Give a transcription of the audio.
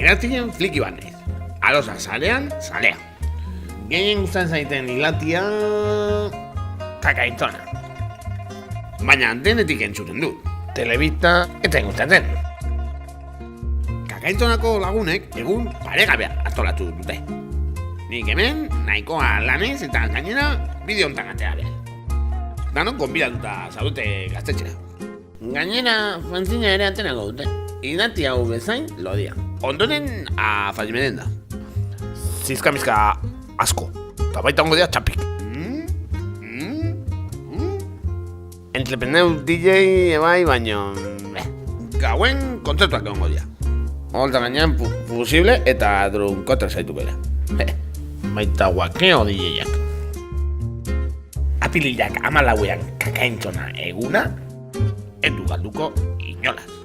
Iratien fliki bat naiz. Alosa salean, salea. Gehien gustan zaiten ilatia... Kakaitona. Baina denetik entzuten dut. Telebista eta gustatzen. Kakaitonako lagunek egun paregabea antolatu dute. Nik hemen nahikoa lanez eta gainera bideo hontan atea behar. Danok gonbidatuta zaudete gaztetxera. Gainera fanzina ere atenako dute. Idati hau bezain lodia. Ondoren afallimenen da. Zizkamizka asko. Eta baita ongo dira txapik. Entrepreneur DJ ebai baino... Gauen kontzertuak egongo dira. Horta gainean fusible eta drunkotra zaitu bera. Baita guakeo DJak. Apililak 14 kakaintzona eguna, edu galduko inolaz.